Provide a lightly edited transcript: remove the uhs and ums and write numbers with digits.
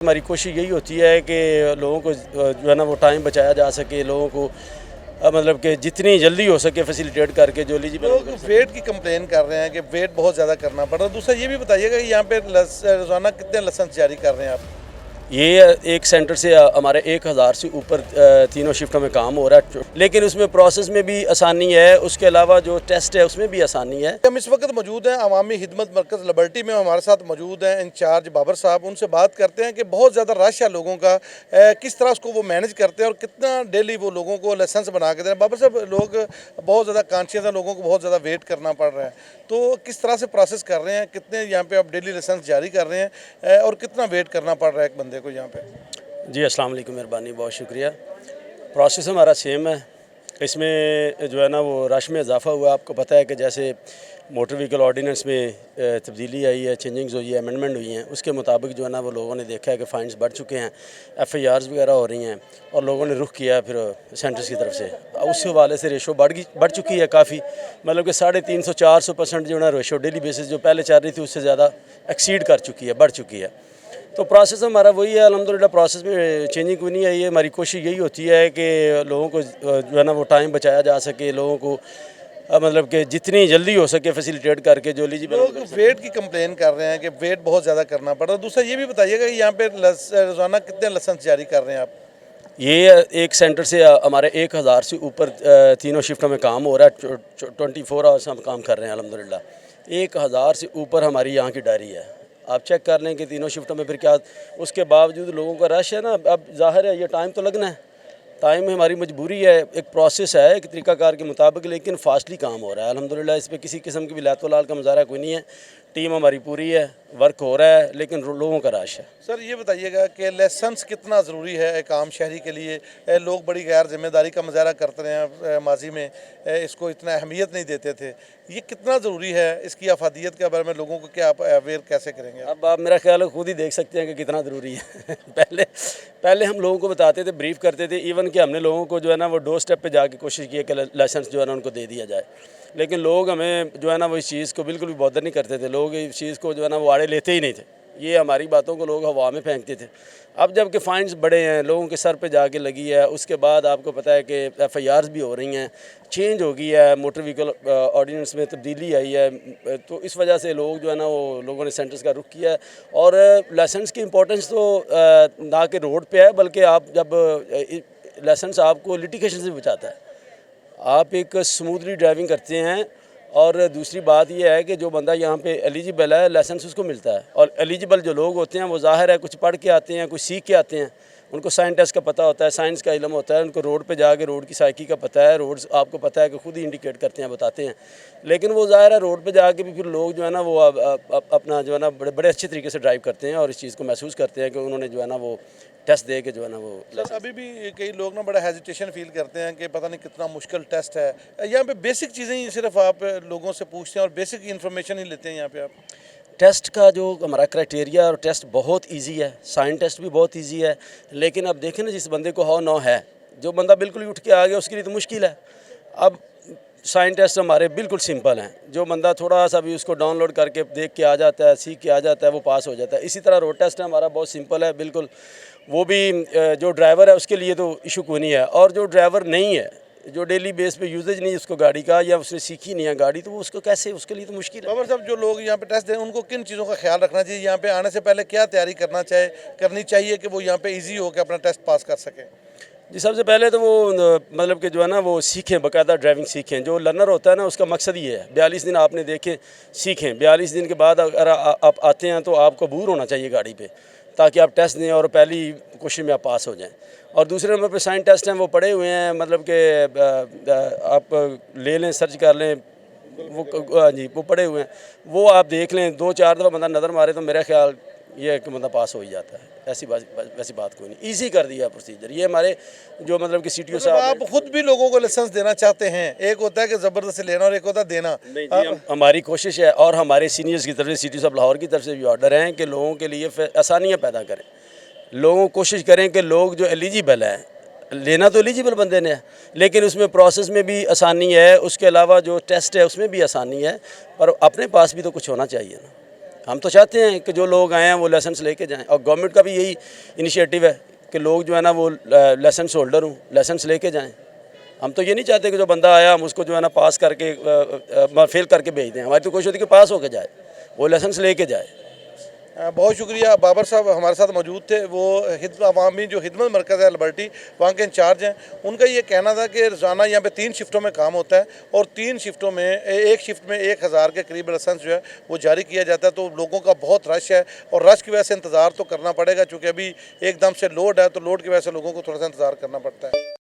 हमारी कोशिश यही होती है कि लोगों को जो है ना वो टाइम बचाया जा सके, लोगों को मतलब कि जितनी जल्दी हो सके फैसिलिटेट करके जो एलिजिबल लोग वेट की कंप्लेन कर रहे हैं कि वेट बहुत ज़्यादा करना पड़ रहा है। दूसरा ये भी बताइएगा कि यहाँ पे रोज़ाना कितने लाइसेंस जारी कर रहे हैं आप? ये एक सेंटर से हमारे 1000 से ऊपर तीनों शिफ्टों में काम हो रहा है, लेकिन उसमें प्रोसेस में भी आसानी है, उसके अलावा जो टेस्ट है उसमें भी आसानी है। हम इस वक्त मौजूद हैं अवामी खिदमत मरकज़ लिबर्टी में। हमारे साथ मौजूद हैं इंचार्ज बाबर साहब। उनसे बात करते हैं कि बहुत ज़्यादा रश है लोगों का, किस तरह उसको वो मैनेज करते हैं और कितना डेली वो लोगों को लाइसेंस बना के दे रहे हैं। बाबर साहब, लोग बहुत ज़्यादा कॉन्शियस हैं, लोगों को बहुत ज़्यादा वेट करना पड़ रहा है, तो किस तरह से प्रोसेस कर रहे हैं, कितने यहाँ पे आप डेली लाइसेंस जारी कर रहे हैं और कितना वेट करना पड़ रहा है एक बंदे को यहाँ पे? जी अस्सलाम वालेकुम, मेहरबानी, बहुत शुक्रिया। प्रोसेस हमारा सेम है। इसमें जो है ना वो रश में इजाफा हुआ। आपको पता है कि जैसे मोटर व्हीकल ऑर्डिनेंस में तब्दीली आई है, चेंजिंग्स हुई है, अमेंडमेंट हुई हैं, उसके मुताबिक जो है ना वो लोगों ने देखा है कि फ़ाइन्स बढ़ चुके हैं, FIRs वगैरह हो रही हैं और लोगों ने रुख किया है फिर सेंटर्स की तरफ से। उस हवाले से रेशो बढ़ चुकी है काफ़ी, मतलब कि 350-400% जो है ना रेशो डेली बेसिस जो पहले चल रही थी उससे ज़्यादा एक्सीड कर चुकी है, बढ़ चुकी है। तो प्रोसेस हमारा वही है, अल्हम्दुलिल्लाह प्रोसेस में चेंजिंग कोई नहीं आई है। हमारी कोशिश यही होती है कि लोगों को जो है ना वो टाइम बचाया जा सके, लोगों को मतलब कि जितनी जल्दी हो सके फैसिलिटेट करके जो एलिजिबल। लोग वेट की कंप्लेन कर रहे हैं कि वेट बहुत ज़्यादा करना पड़ रहा है। दूसरा ये भी बताइएगा कि यहाँ पे रोज़ाना कितने लाइसेंस जारी कर रहे हैं आप? ये एक सेंटर से हमारे 1000 से ऊपर तीनों शिफ्टों में काम हो रहा है। 24 आवर्स हम काम कर रहे हैं अल्हम्दुलिल्लाह। 1000 से ऊपर हमारी यहाँ की डायरी है। आप चेक कर लें कि तीनों शिफ्टों में फिर क्या, उसके बावजूद लोगों का रश है ना। अब ज़ाहिर है ये टाइम तो लगना है, टाइम में हमारी मजबूरी है, एक प्रोसेस है, एक तरीक़ाकार के मुताबिक, लेकिन फास्टली काम हो रहा है अल्हम्दुलिल्लाह। इस पर किसी किस्म की भी लातोलाल का मुजाहरा कोई नहीं है। टीम हमारी पूरी है, वर्क हो रहा है, लेकिन लोगों का रश है। सर ये बताइएगा कि लाइसेंस कितना ज़रूरी है एक आम शहरी के लिए? लोग बड़ी गैर जिम्मेदारी का मुजाहरा करते हैं, माजी में इसको इतना अहमियत नहीं देते थे। ये कितना ज़रूरी है, इसकी अफादियत के बारे में लोगों को क्या आप अवेयर कैसे करेंगे? अब आप मेरा ख्याल है खुद ही देख सकते हैं कि कितना ज़रूरी है। पहले हम लोगों को बताते थे, ब्रीफ करते थे, इवन कि हमने लोगों को जो है ना वो डोर स्टेप पे जाके कोशिश की है कि लाइसेंस जो है ना उनको दे दिया जाए, लेकिन लोग हमें जो है ना वो इस चीज़ को बिल्कुल भी बॉदर नहीं करते थे। लोग इस चीज़ को जो है ना वो आड़े लेते ही नहीं थे। ये हमारी बातों को लोग हवा में फेंकते थे। अब जब कि फ़ाइन्स बड़े हैं, लोगों के सर पे जाके लगी है, उसके बाद आपको पता है कि FIRs भी हो रही हैं, चेंज हो गई है, मोटर व्हीकल ऑर्डिनेंस में तब्दीली आई है, तो इस वजह से लोग जो है ना वो लोगों ने सेंटर्स का रुख किया है। और लाइसेंस की इम्पोर्टेंस तो ना कि रोड पे है, बल्कि आप जब लाइसेंस आपको लिटिगेशन से बचाता है, आप एक स्मूथली ड्राइविंग करते हैं। और दूसरी बात यह है कि जो बंदा यहाँ पे एलिजिबल है, लाइसेंस उसको मिलता है। और एलिजिबल जो लोग होते हैं वो ज़ाहिर है कुछ पढ़ के आते हैं, कुछ सीख के आते हैं, उनको साइंस टेस्ट का पता होता है, साइंस का इल्म होता है, उनको रोड पे जाके रोड की साइकी का पता है, रोड्स आपको पता है कि खुद ही इंडिकेट करते हैं, बताते हैं। लेकिन वो ज़ाहिर है रोड पे जाके भी फिर लोग जो है ना वो अपना जो है ना बड़े अच्छे तरीके से ड्राइव करते हैं और इस चीज़ को महसूस करते हैं कि उन्होंने जो है ना वो टेस्ट दे के जो है ना वो। सर अभी भी कई लोग ना बड़ा हेजिटेशन फील करते हैं कि पता नहीं कितना मुश्किल टेस्ट है। यहाँ पे बेसिक चीज़ें ही सिर्फ आप लोगों से पूछते हैं और बेसिक इन्फॉर्मेशन ही लेते हैं यहाँ पे आप? टेस्ट का जो हमारा क्राइटेरिया और टेस्ट बहुत इजी है, साइन टेस्ट भी बहुत इजी है, लेकिन अब देखें ना जिस बंदे को हाउ नो है, जो बंदा बिल्कुल ही उठ के आ गया उसके लिए तो मुश्किल है। अब साइन टेस्ट हमारे बिल्कुल सिंपल हैं, जो बंदा थोड़ा सा भी उसको डाउनलोड करके देख के आ जाता है, सीख के आ जाता है, वो पास हो जाता है। इसी तरह रोड टेस्ट हमारा बहुत सिंपल है बिल्कुल, वो भी जो ड्राइवर है उसके लिए तो इशू कोई नहीं है। और जो ड्राइवर नहीं है, जो डेली बेस पे यूजेज नहीं है उसको गाड़ी का, या उसने सीखी नहीं है गाड़ी, तो वो उसको कैसे, उसके लिए तो मुश्किल है। बाबर साहब, जो लोग यहाँ पे टेस्ट दें उनको किन चीज़ों का ख्याल रखना चाहिए? यहाँ पे आने से पहले क्या तैयारी करनी चाहिए कि वो यहाँ पे ईजी हो के अपना टेस्ट पास कर सकें? जी सबसे पहले तो वो मतलब कि जो है ना वो सीखें, बाकायदा ड्राइविंग सीखें। जो लर्नर होता है ना उसका मकसद ये है 42 दिन आपने देखे सीखें। 42 दिन के बाद अगर आप आते हैं तो आपको अबूर होना चाहिए गाड़ी पे, ताकि आप टेस्ट दें और पहली कोशिश में आप पास हो जाएं। और दूसरे नंबर पे साइन टेस्ट हैं, वो पड़े हुए हैं, मतलब कि आप ले लें, सर्च कर लें, वो जी वो पड़े हुए हैं, वो आप देख लें। 2-4 दफ़ा बंदा नज़र मारे तो मेरा ख्याल ये है कि बंदा पास हो ही जाता है। ऐसी बात कोई नहीं, इजी कर दिया प्रोसीजर। ये हमारे जो मतलब कि CTO साहब, आप खुद भी लोगों को लाइसेंस देना चाहते हैं? एक होता है कि ज़बरदस्ती लेना और एक होता है देना। नहीं जी, हमारी कोशिश है और हमारे सीनियर्स की तरफ से, CTO साहब लाहौर की तरफ से भी ऑर्डर हैं कि लोगों के लिए आसानियाँ पैदा करें। लोगों कोशिश करें कि लोग जो एलिजिबल हैं, लेना तो एलिजिबल बंदे ने है, लेकिन उसमें प्रोसेस में भी आसानी है, उसके अलावा जो टेस्ट है उसमें भी आसानी है, पर अपने पास भी तो कुछ होना चाहिए ना। हम तो चाहते हैं कि जो लोग आए हैं वो लाइसेंस लेके जाएं, और गवर्नमेंट का भी यही इनिशिएटिव है कि लोग जो है ना वो लाइसेंस होल्डर हों, लाइसेंस लेके जाएं। हम तो ये नहीं चाहते कि जो बंदा आया हम उसको जो है ना पास करके फेल करके भेज दें। हमारी तो कोशिश होती है कि पास होके जाए, वो लाइसेंस लेके जाए। बहुत शुक्रिया। बाबर साहब हमारे साथ मौजूद थे। वो अवामी जो हिदमत मरकज़ है लिबर्टी, वहाँ के इंचार्ज हैं। उनका ये कहना था कि रोज़ाना यहाँ पे 3 शिफ्टों में काम होता है और 3 शिफ्टों में एक शिफ्ट में 1000 के करीब लाइसेंस जो है वो जारी किया जाता है। तो लोगों का बहुत रश है और रश की वजह से इंतज़ार तो करना पड़ेगा, चूँकि अभी एकदम से लोड है, तो लोड की वजह से लोगों को थोड़ा सा इंतज़ार करना पड़ता है।